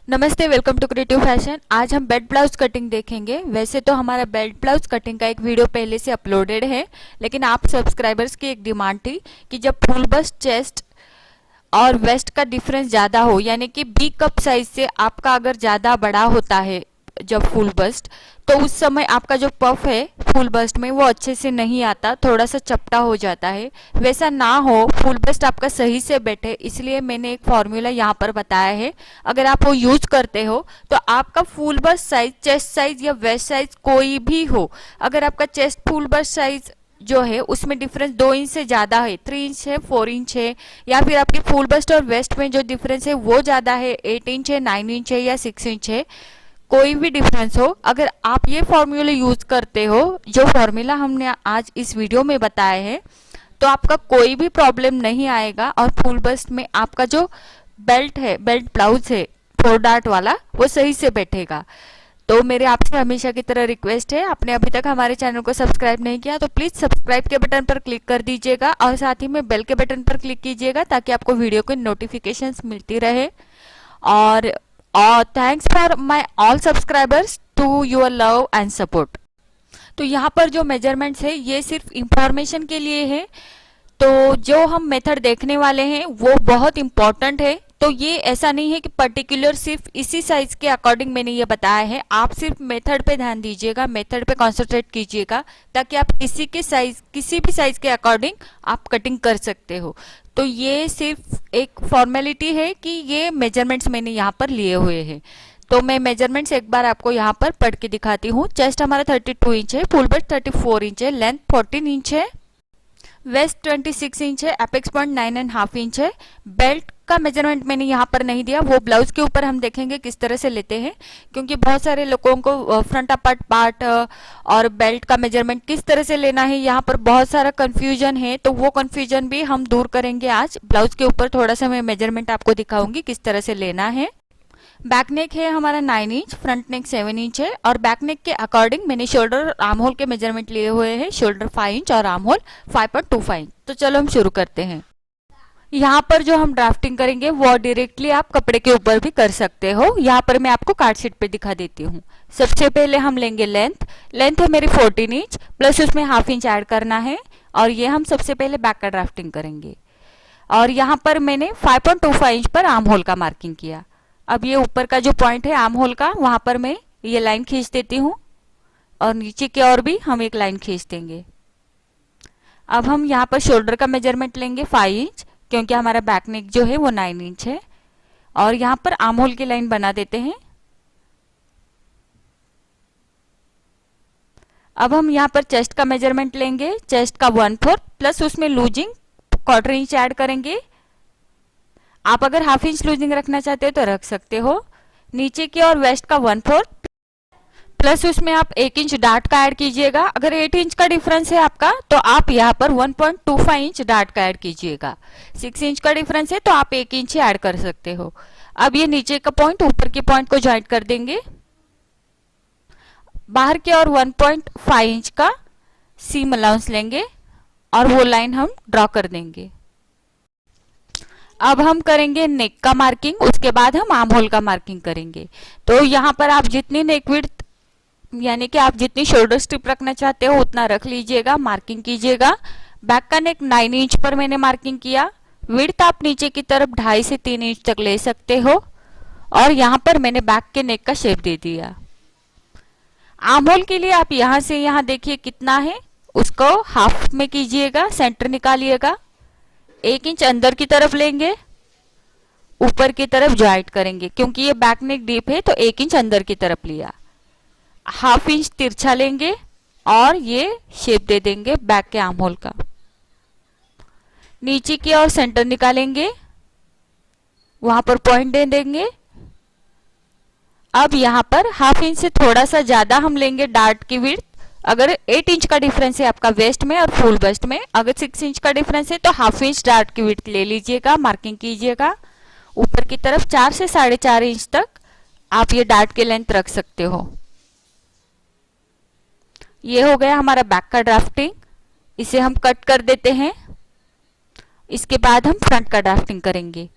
नमस्ते, welcome to creative fashion. आज हम बेल्ट ब्लाउज कटिंग देखेंगे। वैसे तो हमारा बेल्ट ब्लाउज कटिंग का एक वीडियो पहले से अपलोडेड है, लेकिन आप सब्सक्राइबर्स की एक डिमांड थी कि जब फुल बस्ट, चेस्ट और वेस्ट का डिफरेंस ज़्यादा हो, यानी कि बी कप साइज से आपका अगर ज़्यादा बड़ा होता है जब फुल बस्ट, तो उस समय आपका जो पफ है फुल बस्ट में वो अच्छे से नहीं आता, थोड़ा सा चपटा हो जाता है। वैसा ना हो, फुल बस्ट आपका सही से बैठे, इसलिए मैंने एक फॉर्मूला यहाँ पर बताया है। अगर आप वो यूज करते हो तो आपका full bust size, chest size या वेस्ट साइज कोई भी हो, अगर आपका चेस्ट फुल बस्ट साइज जो है उसमें डिफरेंस 2 इंच से ज्यादा है, 3 इंच है, 4 इंच है, या फिर आपकी फुल बस्ट और वेस्ट में जो डिफरेंस है वो ज्यादा है, 8 इंच है, 9 इंच है या 6 इंच है, कोई भी डिफरेंस हो, अगर आप ये फॉर्मूला यूज करते हो जो फॉर्मूला हमने आज इस वीडियो में बताया है, तो आपका कोई भी प्रॉब्लम नहीं आएगा और फुल बस्ट में आपका जो बेल्ट है, बेल्ट ब्लाउज है 4 डार्ट वाला, वो सही से बैठेगा। तो मेरे आपसे हमेशा की तरह रिक्वेस्ट है, आपने अभी तक हमारे चैनल को सब्सक्राइब नहीं किया तो प्लीज सब्सक्राइब के बटन पर क्लिक कर दीजिएगा और साथ ही में बेल के बटन पर क्लिक कीजिएगा ताकि आपको वीडियो की नोटिफिकेशंस मिलती रहे। और thanks for my all subscribers to your love and support. तो यहाँ पर जो मेजरमेंट्स है ये सिर्फ इंफॉर्मेशन के लिए है, तो जो हम मेथड देखने वाले हैं वो बहुत इंपॉर्टेंट है। तो ये ऐसा नहीं है कि पर्टिकुलर सिर्फ इसी साइज के अकॉर्डिंग मैंने ये बताया है, आप सिर्फ मेथड पे ध्यान दीजिएगा, मेथड पे कॉन्सेंट्रेट कीजिएगा ताकि आप किसी के साइज, किसी भी साइज के अकॉर्डिंग आप कटिंग कर सकते हो। तो ये सिर्फ एक फॉर्मेलिटी है कि ये मेजरमेंट्स मैंने यहाँ पर लिए हुए हैं। तो मैं मेजरमेंट्स एक बार आपको यहाँ पर पढ़ के दिखाती हूँ। चेस्ट हमारा 32 इंच है, फुल बस्ट 34 इंच है, लेंथ 14 इंच है, वेस्ट 26 इंच है, एपेक्स पॉइंट 9.5 इंच है। बेल्ट का मेजरमेंट मैंने यहाँ पर नहीं दिया, वो ब्लाउज के ऊपर हम देखेंगे किस तरह से लेते हैं, क्योंकि बहुत सारे लोगों को फ्रंट अपार्ट पार्ट और बेल्ट का मेजरमेंट किस तरह से लेना है यहाँ पर बहुत सारा कंफ्यूजन है। तो वो कंफ्यूजन भी हम दूर करेंगे आज। ब्लाउज के ऊपर थोड़ा सा मैं मेजरमेंट आपको दिखाऊंगी किस तरह से लेना है। बैक नेक है हमारा 9 इंच, फ्रंट नेक 7 इंच है, और बैक नेक के अकॉर्डिंग मैंने शोल्डर और आर्म होल के मेजरमेंट लिए हुए हैं। शोल्डर 5 इंच और आर्म होल 5.25 इंच। तो चलो हम शुरू करते हैं। यहाँ पर जो हम ड्राफ्टिंग करेंगे वो डायरेक्टली आप कपड़े के ऊपर भी कर सकते हो। यहाँ पर मैं आपको कार्ड शीट पे दिखा देती हूँ। सबसे पहले हम लेंगे लेंथ। लेंथ है मेरी 14 इंच, प्लस उसमें हाफ इंच ऐड करना है, और ये हम सबसे पहले बैक का ड्राफ्टिंग करेंगे। और यहाँ पर मैंने 5.25 इंच पर आर्म होल का मार्किंग किया। अब ये ऊपर का जो पॉइंट है आर्म होल का, वहां पर मैं ये लाइन खींच देती हूँ, और नीचे की ओर भी हम एक लाइन खींच देंगे। अब हम यहाँ पर शोल्डर का मेजरमेंट लेंगे 5 इंच, क्योंकि हमारा बैक नेक जो है वो 9 इंच है, और यहाँ पर आर्म होल की लाइन बना देते हैं। अब हम यहाँ पर चेस्ट का मेजरमेंट लेंगे, चेस्ट का 1/4 प्लस उसमें लूजिंग 1/4 इंच ऐड करेंगे। आप अगर हाफ इंच लूजिंग रखना चाहते हो तो रख सकते हो। नीचे की और वेस्ट का 1/4 प्लस उसमें आप 1 इंच डार्ट का ऐड कीजिएगा। अगर 8 इंच का डिफरेंस है आपका तो आप यहाँ पर 1.25 इंच डार्ट का ऐड कीजिएगा। 6 इंच का डिफरेंस है तो आप 1 इंच ही ऐड कर सकते हो। अब ये नीचे का पॉइंट ऊपर के पॉइंट को ज्वाइंट कर देंगे। बाहर की और 1.5 इंच का सीम अलाउंस लेंगे और वो लाइन हम ड्रॉ कर देंगे। अब हम करेंगे नेक का मार्किंग, उसके बाद हम आर्म होल का मार्किंग करेंगे। तो यहाँ पर आप जितनी नेक विड्थ, यानी कि आप जितनी शोल्डर स्ट्रिप रखना चाहते हो उतना रख लीजिएगा, मार्किंग कीजिएगा। बैक का नेक 9 इंच पर मैंने मार्किंग किया। विड्थ आप नीचे की तरफ 2.5 से 3 इंच तक ले सकते हो, और यहाँ पर मैंने बैक के नेक का शेप दे दिया। आर्म होल के लिए आप यहाँ से यहाँ देखिए कितना है, उसको हाफ में कीजिएगा, सेंटर निकालिएगा, 1 इंच अंदर की तरफ लेंगे, ऊपर की तरफ ज्वाइंट करेंगे, क्योंकि ये बैक नेक डीप है तो 1 इंच अंदर की तरफ लिया। हाफ इंच तिरछा लेंगे और ये शेप दे देंगे बैक के आर्म होल का। नीचे की ओर सेंटर निकालेंगे, वहां पर पॉइंट दे देंगे। अब यहाँ पर हाफ इंच से थोड़ा सा ज्यादा हम लेंगे डार्ट की विड्थ। अगर 8 इंच का डिफरेंस है आपका वेस्ट में और फुल वेस्ट में, अगर 6 इंच का डिफरेंस है तो हाफ इंच डार्ट की विड्थ ले लीजिएगा, मार्किंग कीजिएगा। ऊपर की तरफ 4 से 4.5 इंच तक आप ये डार्ट की लेंथ रख सकते हो। ये हो गया हमारा बैक का ड्राफ्टिंग। इसे हम कट कर देते हैं। इसके बाद हम फ्रंट का ड्राफ्टिंग करेंगे।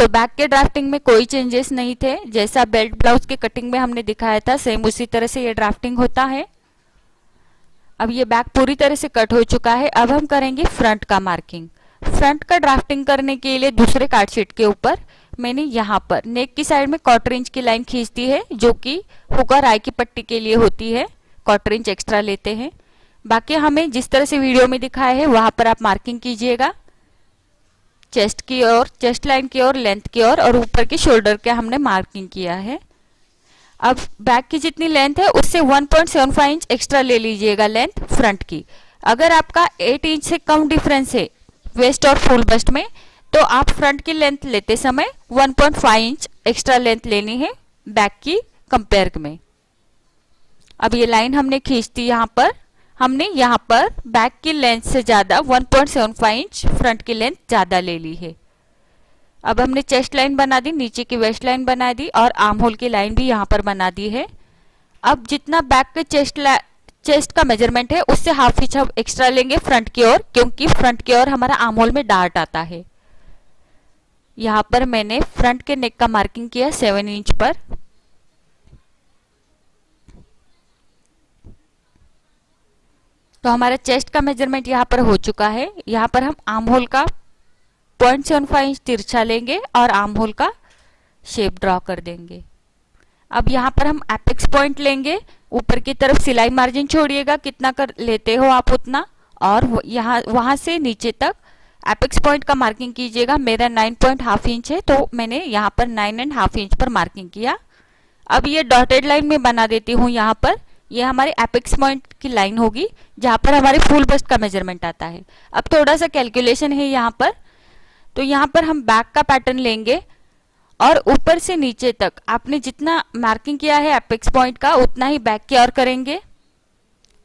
तो बैक के ड्राफ्टिंग में कोई चेंजेस नहीं थे, जैसा बेल्ट ब्लाउज के कटिंग में हमने दिखाया था सेम उसी तरह से ये ड्राफ्टिंग होता है। अब ये बैक पूरी तरह से कट हो चुका है। अब हम करेंगे फ्रंट का मार्किंग। फ्रंट का ड्राफ्टिंग करने के लिए दूसरे कार्ड शीट के ऊपर मैंने यहाँ पर नेक की साइड में 1/4 इंच की लाइन खींच दी है, जो कि हुक और आई की पट्टी के लिए होती है। 1/4 इंच एक्स्ट्रा लेते हैं। बाकी हमें जिस तरह से वीडियो में दिखाया है वहां पर आप मार्किंग कीजिएगा, चेस्ट की ओर, चेस्ट लाइन की ओर, लेंथ की ओर, और ऊपर के शोल्डर के हमने मार्किंग किया है। अब बैक की जितनी लेंथ है उससे 1.75 इंच एक्स्ट्रा ले लीजिएगा लेंथ फ्रंट की। अगर आपका 8 इंच से कम डिफरेंस है वेस्ट और फुल बस्ट में, तो आप फ्रंट की लेंथ लेते समय 1.5 इंच एक्स्ट्रा लेंथ लेनी है बैक की कंपेयर में। अब ये लाइन हमने खींच दी, हमने यहाँ पर बैक की लेंथ से ज्यादा 1.75 इंच फ्रंट की लेंथ ज्यादा ले ली है। अब हमने चेस्ट लाइन बना दी, नीचे की वेस्ट लाइन बना दी और आर्म होल की लाइन भी यहाँ पर बना दी है। अब जितना बैक के चेस्ट का मेजरमेंट है उससे हाफ इंच हम एक्स्ट्रा लेंगे फ्रंट की ओर, क्योंकि फ्रंट की ओर हमारा आर्म होल में डार्ट आता है। यहाँ पर मैंने फ्रंट के नेक का मार्किंग किया 7 इंच पर। तो हमारा चेस्ट का मेजरमेंट यहाँ पर हो चुका है। यहाँ पर हम आर्म होल का 0.75 इंच तिरछा लेंगे और आर्म होल का शेप ड्रॉ कर देंगे। अब यहाँ पर हम एपेक्स पॉइंट लेंगे, ऊपर की तरफ सिलाई मार्जिन छोड़िएगा, कितना कर लेते हो आप उतना, और यहाँ वहां से नीचे तक एपेक्स पॉइंट का मार्किंग कीजिएगा। मेरा 9.5 इंच है, तो मैंने यहाँ पर 9.5 इंच पर मार्किंग किया। अब ये डॉटेड लाइन में बना देती हूँ यहाँ पर, ये हमारी एपेक्स पॉइंट की लाइन होगी जहाँ पर हमारे फुल बस्ट का मेजरमेंट आता है। अब थोड़ा सा कैलकुलेशन है यहाँ पर, तो यहाँ पर हम बैक का पैटर्न लेंगे और ऊपर से नीचे तक आपने जितना मार्किंग किया है एपेक्स पॉइंट का उतना ही बैक की ओर करेंगे।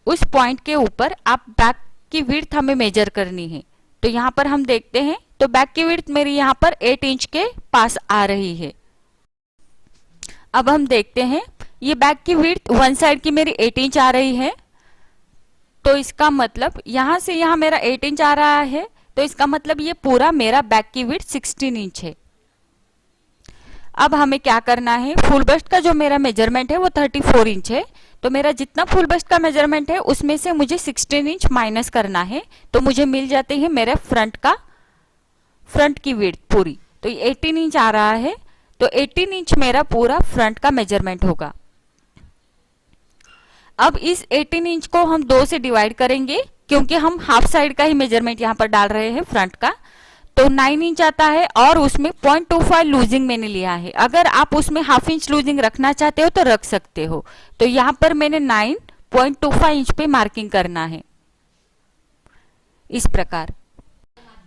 उस पॉइंट के ऊपर आप बैक की विड्थ हमें मेजर करनी है। तो यहाँ पर हम देखते हैं, तो बैक की विड्थ मेरी यहाँ पर 8 इंच के पास आ रही है। अब हम देखते हैं, ये बैक की विड्थ वन साइड की मेरी 8 इंच आ रही है, तो इसका मतलब यहाँ से यहाँ मेरा 8 इंच आ रहा है, तो इसका मतलब ये पूरा मेरा बैक की विड्थ 16 इंच है। अब हमें क्या करना है, फुल बस्ट का जो मेरा मेजरमेंट है वो 34 इंच है, तो मेरा जितना फुल बस्ट का मेजरमेंट है उसमें से मुझे 16 इंच माइनस करना है, तो मुझे मिल जाते हैं मेरे फ्रंट की विड्थ पूरी। तो ये 18 इंच आ रहा है, तो 18 इंच मेरा पूरा फ्रंट का मेजरमेंट होगा। अब इस 18 इंच को हम 2 से डिवाइड करेंगे, क्योंकि हम हाफ साइड का ही मेजरमेंट यहाँ पर डाल रहे हैं फ्रंट का, तो 9 इंच आता है और उसमें 0.25 लूजिंग मैंने लिया है। अगर आप उसमें हाफ इंच लूजिंग रखना चाहते हो तो रख सकते हो। तो यहाँ पर मैंने 9.25 इंच पे मार्किंग करना है इस प्रकार।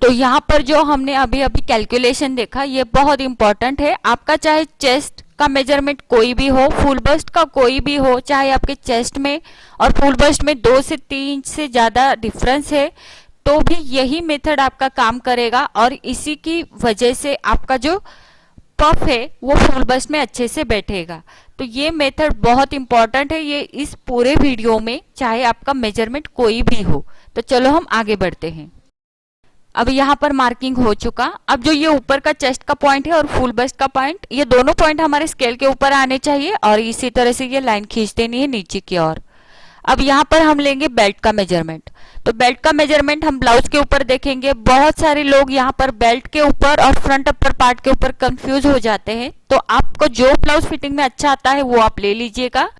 तो यहाँ पर जो हमने अभी अभी कैलकुलेशन देखा ये बहुत इंपॉर्टेंट है। आपका चाहे चेस्ट का मेजरमेंट कोई भी हो, फुल बस्ट का कोई भी हो, चाहे आपके चेस्ट में और फुल बस्ट में 2 से 3 इंच से ज्यादा डिफरेंस है, तो भी यही मेथड आपका काम करेगा और इसी की वजह से आपका जो पफ है वो फुल बस्ट में अच्छे से बैठेगा। तो ये मेथड बहुत इंपॉर्टेंट है, ये इस पूरे वीडियो में, चाहे आपका मेजरमेंट कोई भी हो। तो चलो हम आगे बढ़ते हैं। अब यहाँ पर मार्किंग हो चुका। अब जो ये ऊपर का चेस्ट का पॉइंट है और फुल बस्ट का पॉइंट, ये दोनों पॉइंट हमारे स्केल के ऊपर आने चाहिए और इसी तरह से ये लाइन खींच देनी है नीचे की ओर। अब यहाँ पर हम लेंगे बेल्ट का मेजरमेंट। तो बेल्ट का मेजरमेंट हम ब्लाउज के ऊपर देखेंगे। बहुत सारे लोग यहाँ पर बेल्ट के ऊपर और फ्रंट अपर पार्ट के ऊपर कंफ्यूज हो जाते हैं, तो आपको जो ब्लाउज फिटिंग में अच्छा आता है वो आप ले लीजिएगा।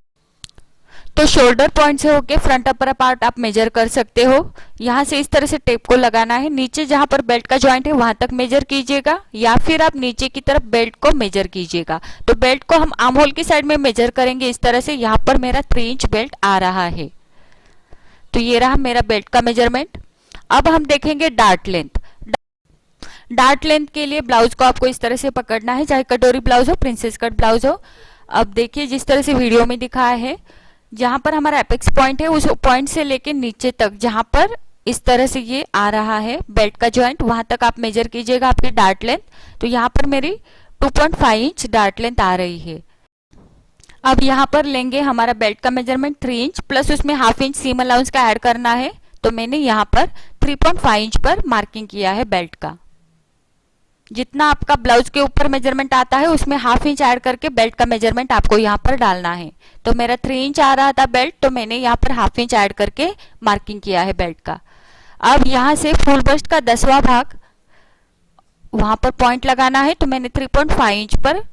तो शोल्डर पॉइंट से होके फ्रंट अपर पार्ट आप मेजर कर सकते हो। यहाँ से इस तरह से टेप को लगाना है, नीचे जहां पर बेल्ट का जॉइंट है वहां तक मेजर कीजिएगा, या फिर आप नीचे की तरफ बेल्ट को मेजर कीजिएगा। तो बेल्ट को हम आर्म होल की साइड में मेजर करेंगे इस तरह से। यहाँ पर मेरा 3 इंच बेल्ट आ रहा है, तो ये रहा मेरा बेल्ट का मेजरमेंट। अब हम देखेंगे डार्ट लेंथ। डार्ट लेंथ के लिए ब्लाउज को आपको इस तरह से पकड़ना है, चाहे कटोरी ब्लाउज हो, प्रिंसेस कट ब्लाउज हो। अब देखिए जिस तरह से वीडियो में दिखाया है, जहां पर हमारा एपेक्स पॉइंट है उस पॉइंट से लेके नीचे तक जहां पर इस तरह से ये आ रहा है बेल्ट का जॉइंट, वहां तक आप मेजर कीजिएगा आपकी डार्ट लेंथ। तो यहाँ पर मेरी 2.5 इंच डार्ट लेंथ आ रही है। अब यहाँ पर लेंगे हमारा बेल्ट का मेजरमेंट 3 इंच प्लस उसमें हाफ इंच सीम अलाउंस का ऐड करना है। तो मैंने यहाँ पर 3.5 इंच पर मार्किंग किया है बेल्ट का। जितना आपका ब्लाउज के ऊपर मेजरमेंट आता है उसमें हाफ इंच ऐड करके बेल्ट का मेजरमेंट आपको यहाँ पर डालना है। तो मेरा 3 इंच आ रहा था बेल्ट, तो मैंने यहाँ पर हाफ इंच ऐड करके मार्किंग किया है बेल्ट का। अब यहाँ से फुल बस्ट का 10वां भाग वहां पर पॉइंट लगाना है, तो मैंने 3.5 इंच पर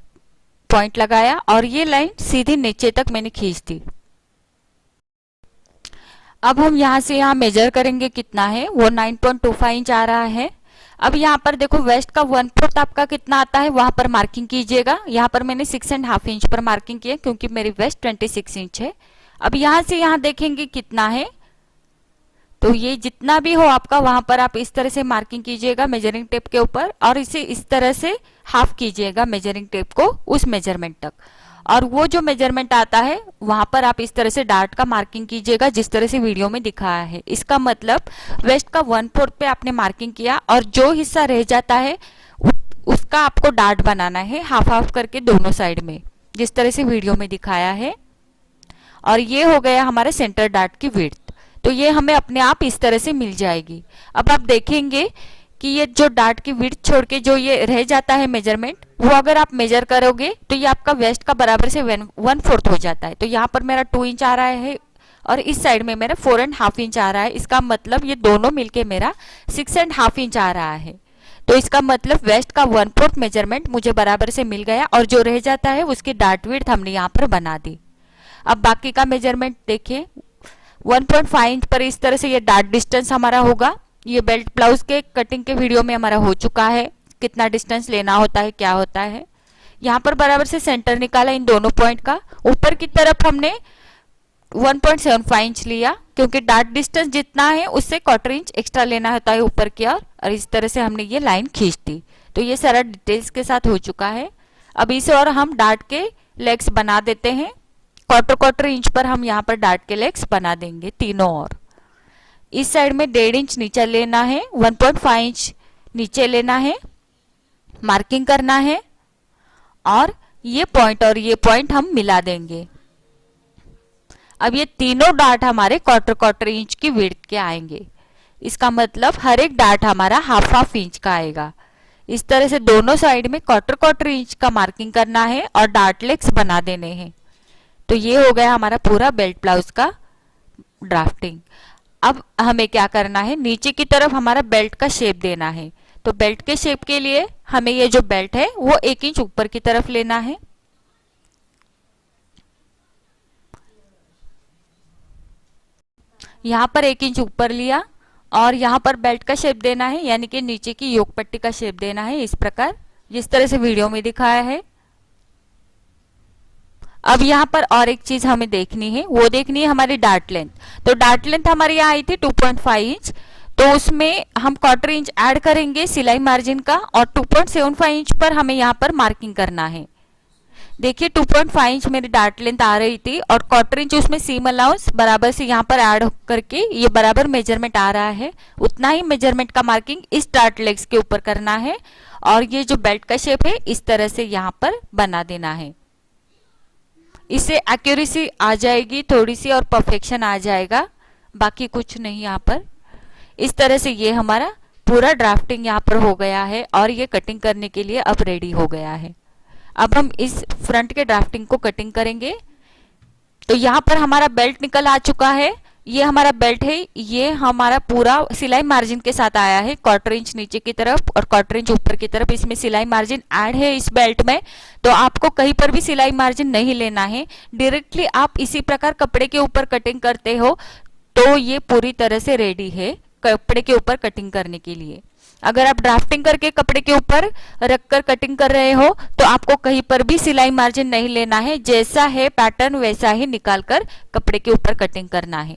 पॉइंट लगाया और ये लाइन सीधी नीचे तक मैंने खींच दी। अब हम यहाँ से यहाँ मेजर करेंगे कितना है, वो 9.25 इंच आ रहा है। अब यहाँ पर देखो वेस्ट का 1/4 आपका कितना आता है वहां पर मार्किंग कीजिएगा। यहाँ पर मैंने 6.5 इंच पर मार्किंग किया क्योंकि मेरी वेस्ट 26 इंच है। अब यहाँ से यहाँ देखेंगे कितना है, तो ये जितना भी हो आपका वहां पर आप इस तरह से मार्किंग कीजिएगा मेजरिंग टेप के ऊपर और इसे इस तरह से हाफ कीजिएगा मेजरिंग टेप को उस मेजरमेंट तक। और वो जो मेजरमेंट आता है वहां पर आप इस तरह से डार्ट का मार्किंग कीजिएगा जिस तरह से वीडियो में दिखाया है। इसका मतलब वेस्ट का 1/4 पे आपने मार्किंग किया और जो हिस्सा रह जाता है उसका आपको डार्ट बनाना है हाफ हाफ करके दोनों साइड में, जिस तरह से वीडियो में दिखाया है। और ये हो गया हमारे सेंटर डार्ट की विड्थ। तो ये हमें अपने आप इस तरह से मिल जाएगी। अब आप देखेंगे कि ये जो डार्ट की विड्थ छोड़ के जो ये रह जाता है मेजरमेंट, वो अगर आप मेजर करोगे तो ये आपका वेस्ट का बराबर से 1/4 हो जाता है। तो यहाँ पर मेरा 2 इंच आ रहा है और इस साइड में मेरा 4.5 इंच आ रहा है। इसका मतलब ये दोनों मिलके मेरा 6.5 इंच आ रहा है। तो इसका मतलब वेस्ट का 1/4 मेजरमेंट मुझे बराबर से मिल गया और जो रह जाता है उसकी डार्ट विड्थ हमने यहाँ पर बना दी। अब बाकी का मेजरमेंट देखिए, 1.5 इंच पर इस तरह से ये डार्ट डिस्टेंस हमारा होगा। ये बेल्ट ब्लाउज के कटिंग के वीडियो में हमारा हो चुका है, कितना डिस्टेंस लेना होता है क्या होता है। यहाँ पर बराबर से सेंटर निकाला इन दोनों पॉइंट का। ऊपर की तरफ हमने 1.75 इंच लिया क्योंकि डार्ट डिस्टेंस जितना है उससे 1/4 इंच एक्स्ट्रा लेना होता है ऊपर की ओर, और इस तरह से हमने ये लाइन खींच दी। तो ये सारा डिटेल्स के साथ हो चुका है। अब इसे और हम डार्ट के लेग्स बना देते हैं। 1/4 इंच पर हम यहाँ पर डार्ट के लेग्स बना देंगे तीनों ओर। इस साइड में 1.5 इंच नीचे लेना है, 1.5 इंच नीचे लेना है, मार्किंग करना है और ये पॉइंट हम मिला देंगे। अब ये तीनों डार्ट हमारे 1/4 इंच की विड्थ के आएंगे। इसका मतलब हर एक डार्ट हमारा हाफ हाफ इंच का आएगा। इस तरह से दोनों साइड में 1/4 इंच का मार्किंग करना है और डार्ट लेग्स बना देने हैं। तो ये हो गया हमारा पूरा बेल्ट ब्लाउज का ड्राफ्टिंग। अब हमें क्या करना है, नीचे की तरफ हमारा बेल्ट का शेप देना है। तो बेल्ट के शेप के लिए हमें ये जो बेल्ट है वो 1 इंच ऊपर की तरफ लेना है। यहाँ पर 1 इंच ऊपर लिया और यहाँ पर बेल्ट का शेप देना है, यानी कि नीचे की योक पट्टी का शेप देना है इस प्रकार, जिस तरह से वीडियो में दिखाया है। अब यहाँ पर और एक चीज हमें देखनी है, वो देखनी है हमारी डार्ट लेंथ। तो डार्ट लेंथ हमारी यहाँ आई थी 2.5 इंच, तो उसमें हम 1/4 इंच ऐड करेंगे सिलाई मार्जिन का और 2.75 इंच पर हमें यहाँ पर मार्किंग करना है। देखिए 2.5 इंच मेरी डार्ट लेंथ आ रही थी और 1/4 इंच उसमें सीम अलाउंस बराबर से यहाँ पर ऐड करके ये बराबर मेजरमेंट आ रहा है। उतना ही मेजरमेंट का मार्किंग इस डार्ट लेग्स के ऊपर करना है और ये जो बेल्ट का शेप है इस तरह से यहाँ पर बना देना है। इससे एक्यूरेसी आ जाएगी थोड़ी सी और परफेक्शन आ जाएगा, बाकी कुछ नहीं। यहाँ पर इस तरह से ये हमारा पूरा ड्राफ्टिंग यहाँ पर हो गया है और ये कटिंग करने के लिए अब रेडी हो गया है। अब हम इस फ्रंट के ड्राफ्टिंग को कटिंग करेंगे। तो यहाँ पर हमारा बेल्ट निकल आ चुका है। ये हमारा बेल्ट है, ये हमारा पूरा सिलाई मार्जिन के साथ आया है। 1/4 इंच नीचे की तरफ और 1/4 इंच ऊपर की तरफ इसमें सिलाई मार्जिन ऐड है इस बेल्ट में। तो आपको कहीं पर भी सिलाई मार्जिन नहीं लेना है, डायरेक्टली आप इसी प्रकार कपड़े के ऊपर कटिंग करते हो तो ये पूरी तरह से रेडी है कपड़े के ऊपर कटिंग करने के लिए। अगर आप ड्राफ्टिंग करके कपड़े के ऊपर रखकर कटिंग कर रहे हो तो आपको कहीं पर भी सिलाई मार्जिन नहीं लेना है, जैसा है पैटर्न वैसा ही निकालकर कपड़े के ऊपर कटिंग करना है।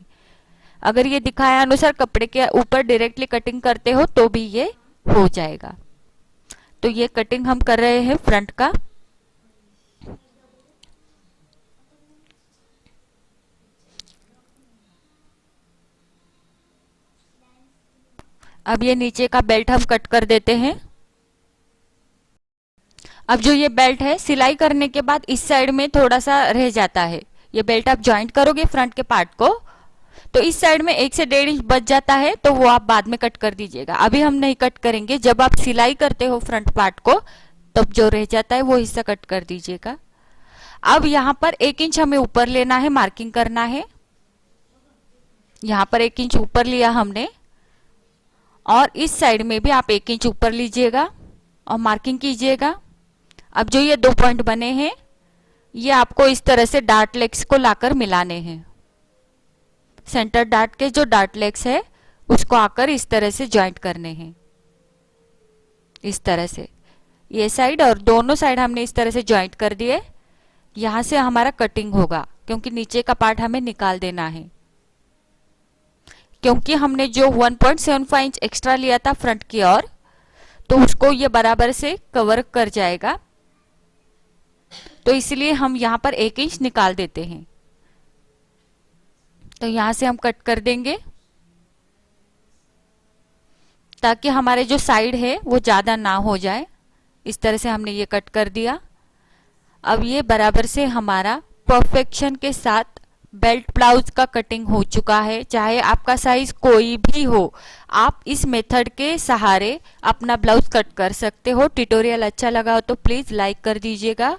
अगर ये दिखाया अनुसार कपड़े के ऊपर डायरेक्टली कटिंग करते हो तो भी ये हो जाएगा। तो ये कटिंग हम कर रहे हैं फ्रंट का। अब ये नीचे का बेल्ट हम कट कर देते हैं। अब जो ये बेल्ट है सिलाई करने के बाद इस साइड में थोड़ा सा रह जाता है, ये बेल्ट आप ज्वाइंट करोगे फ्रंट के पार्ट को तो इस साइड में 1 से 1.5 इंच बच जाता है, तो वो आप बाद में कट कर दीजिएगा। अभी हम नहीं कट करेंगे, जब आप सिलाई करते हो फ्रंट पार्ट को तब जो रह जाता है वो हिस्सा कट कर दीजिएगा। अब यहाँ पर 1 इंच हमें ऊपर लेना है, मार्किंग करना है। यहाँ पर 1 इंच ऊपर लिया हमने, और इस साइड में भी आप 1 इंच ऊपर लीजिएगा और मार्किंग कीजिएगा। अब जो ये 2 पॉइंट बने हैं, ये आपको इस तरह से डार्ट लेग्स को लाकर मिलाने हैं। सेंटर डार्ट के जो डार्ट लेग्स है उसको आकर इस तरह से जॉइंट करने हैं, इस तरह से। ये साइड और दोनों साइड हमने इस तरह से जॉइंट कर दिए। यहां से हमारा कटिंग होगा, क्योंकि नीचे का पार्ट हमें निकाल देना है, क्योंकि हमने जो 1.75 इंच एक्स्ट्रा लिया था फ्रंट की ओर, तो उसको ये बराबर से कवर कर जाएगा। तो इसलिए हम यहां पर 1 इंच निकाल देते हैं। तो यहां से हम कट कर देंगे, ताकि हमारे जो साइड है वो ज्यादा ना हो जाए। इस तरह से हमने ये कट कर दिया। अब ये बराबर से हमारा परफेक्शन के साथ बेल्ट ब्लाउज का कटिंग हो चुका है। चाहे आपका साइज कोई भी हो, आप इस मेथड के सहारे अपना ब्लाउज कट कर सकते हो। ट्यूटोरियल अच्छा लगा हो तो प्लीज लाइक कर दीजिएगा,